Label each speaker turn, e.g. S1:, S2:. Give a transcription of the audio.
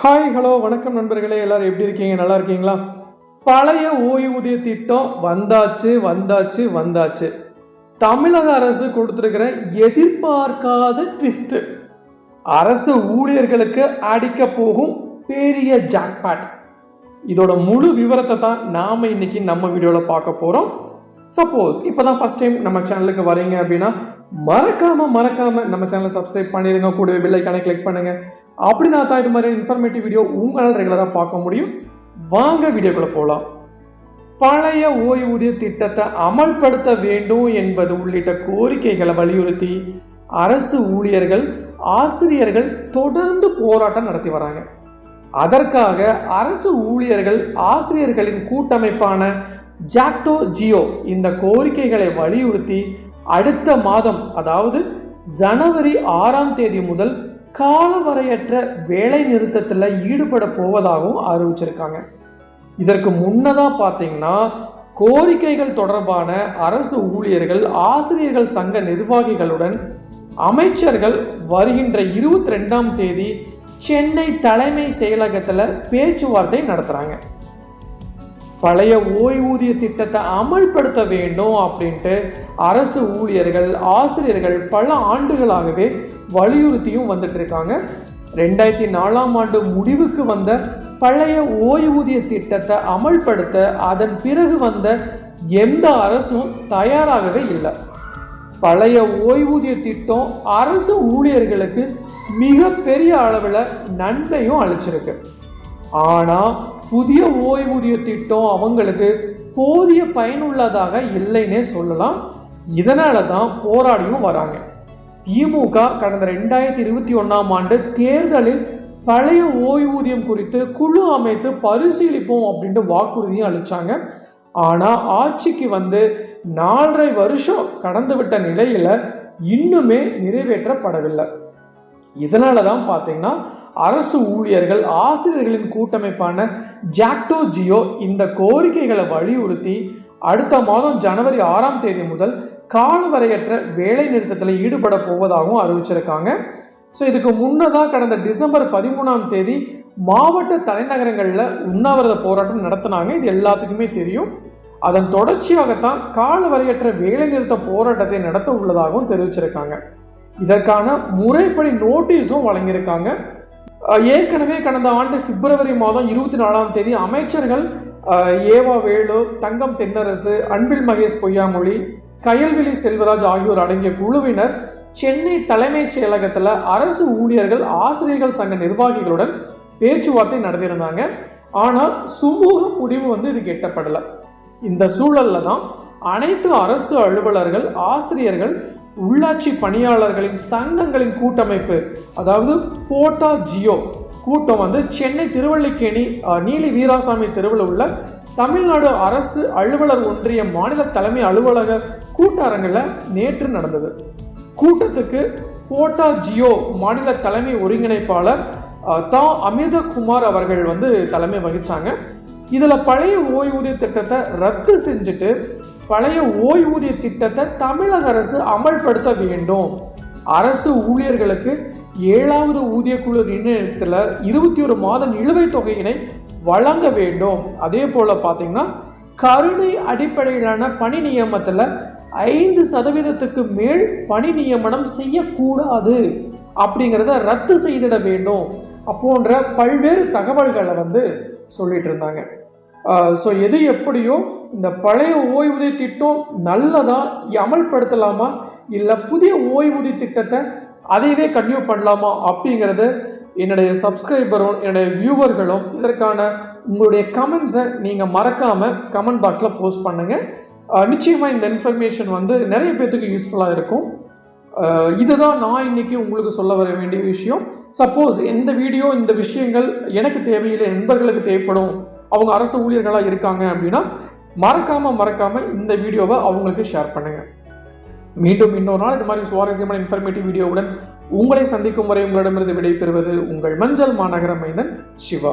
S1: Hi hello வணக்கம் நண்பர்களே, எல்லாரும் எப்படி இருக்கீங்க? நல்லா இருக்கீங்களா? பழைய ஓய்வூதிய திட்டம் வந்தாச்சு. தமிழக அரசு கொடுத்திருக்கிற எதிர்பார்க்காத ட்விஸ்ட், அரசு ஊழியர்களுக்கு அடிக்க போகும் பெரிய ஜாக்பாட். இதோட முழு விவரத்தை தான் நாம இன்னைக்கு நம்ம வீடியோவில் பார்க்க போறோம். சப்போஸ் இப்போதான் ஃபர்ஸ்ட் டைம் நம்ம சேனலுக்கு வரீங்க அப்படின்னா மறக்காம நம்ம சேனலை சப்ஸ்கிரைப் பண்ணிடுங்க, கூடவே பெல் ஐகானை கிளிக் பண்ணுங்க. அப்படின்னா தான் இது மாதிரி இன்ஃபர்மேட்டிவ் வீடியோ உங்களால் ரெகுலராக பார்க்க முடியும். வாங்க வீடியோக்குள்ள போகலாம். பழைய ஓய்வூதிய திட்டத்தை அமல்படுத்த வேண்டும் என்பது உள்ளிட்ட கோரிக்கைகளை வலியுறுத்தி அரசு ஊழியர்கள், ஆசிரியர்கள் தொடர்ந்து போராட்டம் நடத்தி வராங்க. அதற்காக அரசு ஊழியர்கள் ஆசிரியர்களின் கூட்டமைப்பான ஜாக்டோ ஜியோ இந்த கோரிக்கைகளை வலியுறுத்தி அடுத்த மாதம், அதாவது ஜனவரி 6 முதல் காலவரையற்ற வேலை நிறுத்தத்தில் ஈடுபட போவதாகவும் அறிவிச்சிருக்காங்க. இதற்கு முன்னதாக பார்த்தீங்கன்னா கோரிக்கைகள் தொடர்பான அரசு ஊழியர்கள், ஆசிரியர்கள் சங்க நிர்வாகிகளுடன் அமைச்சர்கள் வருகின்ற 22 சென்னை தலைமை செயலகத்தில் பேச்சுவார்த்தை நடத்துகிறாங்க. பழைய ஓய்வூதிய திட்டத்தை அமல்படுத்த வேண்டும் அப்படின்ட்டு அரசு ஊழியர்கள், ஆசிரியர்கள் பல ஆண்டுகளாகவே வலியுறுத்தியும் வந்துட்டு இருக்காங்க. 2004 முடிவுக்கு வந்த பழைய ஓய்வூதிய திட்டத்தை அமல்படுத்த அதன் பிறகு வந்த எந்த அரசும் தயாராகவே இல்லை. பழைய ஓய்வூதிய திட்டம் அரசு ஊழியர்களுக்கு மிகப்பெரிய அளவில் நன்மையும் அளிச்சிருக்கு. ஆனால் புதிய ஓய்வூதிய திட்டம் அவங்களுக்கு போதிய பயனுள்ளதாக இல்லைன்னே சொல்லலாம். இதனால தான் போராடியும் வராங்க. திமுக கடந்த 2021 தேர்தலில் பழைய ஓய்வூதியம் குறித்து குழு அமைத்து பரிசீலிப்போம் அப்படின்ட்டு வாக்குறுதியும் அளித்தாங்க. ஆனால் ஆட்சிக்கு வந்து 4.5 வருஷம் கடந்து விட்ட நிலையில் இன்னுமே நிறைவேற்றப்படவில்லை. இதனால தான் பார்த்தீங்கன்னா அரசு ஊழியர்கள், ஆசிரியர்களின் கூட்டமைப்பான ஜாக்டோ ஜியோ இந்த கோரிக்கைகளை வலியுறுத்தி அடுத்த மாதம் ஜனவரி 6 முதல் காலவரையற்ற வேலை நிறுத்தத்தில் ஈடுபட போவதாகவும் அறிவிச்சிருக்காங்க. ஸோ இதுக்கு முன்னதாக கடந்த டிசம்பர் 13 மாவட்ட தலைநகரங்களில் உண்ணாவிரத போராட்டம் நடத்தினாங்க. இது எல்லாத்துக்குமே தெரியும். அதன் தொடர்ச்சியாகத்தான் காலவரையற்ற வேலை நிறுத்த போராட்டத்தை நடத்த உள்ளதாகவும் தெரிவிச்சிருக்காங்க. இதற்கான முறைப்படி நோட்டீஸும் வழங்கியிருக்காங்க. ஏற்கனவே கடந்த ஆண்டு பிப்ரவரி 24 அமைச்சர்கள் ஏவா வேலு, தங்கம் தென்னரசு, அன்பில் மகேஷ் பொய்யாமொழி, கயல்விழி செல்வராஜ் ஆகியோர் அடங்கிய குழுவினர் சென்னை தலைமைச் செயலகத்தில் அரசு ஊழியர்கள், ஆசிரியர்கள் சங்க நிர்வாகிகளுடன் பேச்சுவார்த்தை நடத்தியிருந்தாங்க. ஆனால் சுமூக முடிவு இதுக்கு எட்டப்படலை. இந்த சூழல்ல தான் அனைத்து அரசு அலுவலர்கள், ஆசிரியர்கள், உள்ளாட்சி பணியாளர்களின் சங்கங்களின் கூட்டமைப்பு, அதாவது போட்டா ஜியோ கூட்டம் சென்னை திருவல்லிக்கேணி நீலி வீராசாமி தெருவில் உள்ள தமிழ்நாடு அரசு அலுவலர் ஒன்றிய மாநில தலைமை அலுவலக கூட்டரங்கில் நேற்று நடந்தது. கூட்டத்துக்கு போட்டா ஜியோ மாநில தலைமை ஒருங்கிணைப்பாளர் அமிர்தகுமார் அவர்கள் தலைமை வகிச்சாங்க. இதில் பழைய ஓய்வூதிய திட்டத்தை ரத்து செஞ்சுட்டு பழைய ஓய்வூதிய திட்டத்தை தமிழக அரசு அமல்படுத்த வேண்டும், அரசு ஊழியர்களுக்கு 7வது ஊதிய குழு நிர்ணயத்தில் 21 மாத நிலுவைத் தொகையினை வழங்க வேண்டும். அதே போல் பார்த்தீங்கன்னா கருணை அடிப்படையிலான பணி நியமனத்தில் 5% மேல் பணி நியமனம் செய்யக்கூடாது அப்படிங்கிறத ரத்து செய்திட வேண்டும் போன்ற பல்வேறு தகவல்களை சொல்லிட்டு இருந்தாங்க. ஸோ எது எப்படியோ இந்த பழைய ஓய்வூதிய திட்டம் நல்லதா, அமல்படுத்தலாமா, இல்லை புதிய ஓய்வூதிய திட்டத்தை அதையவே கன்டினியூ பண்ணலாமா அப்படிங்கிறது என்னுடைய சப்ஸ்கிரைபரும் என்னுடைய வியூவர்களும் இதற்கான உங்களுடைய கமெண்ட்ஸை நீங்கள் மறக்காமல் கமெண்ட் பாக்ஸில் போஸ்ட் பண்ணுங்கள். நிச்சயமாக இந்த இன்ஃபர்மேஷன் நிறைய பேர்த்துக்கு யூஸ்ஃபுல்லாக இருக்கும். இதுதான் நான் இன்னைக்கு உங்களுக்கு சொல்ல வர வேண்டிய விஷயம். சப்போஸ் இந்த வீடியோ, இந்த விஷயங்கள் எனக்கு தேவையில்லை, நண்பர்களுக்கு தேவைப்படும், அவங்க அரசு ஊழியர்களாக இருக்காங்க அப்படின்னா மறக்காம இந்த வீடியோவை அவங்களுக்கு ஷேர் பண்ணுங்க. மீண்டும் இன்னொரு நாள் இது மாதிரி சுவாரஸ்யமான இன்ஃபர்மேட்டிவ் வீடியோவுடன் உங்களை சந்திக்கும் வரை உங்களிடமிருந்து விடைபெறுவது உங்கள் மஞ்சள் மாநகர மைந்தன் சிவா.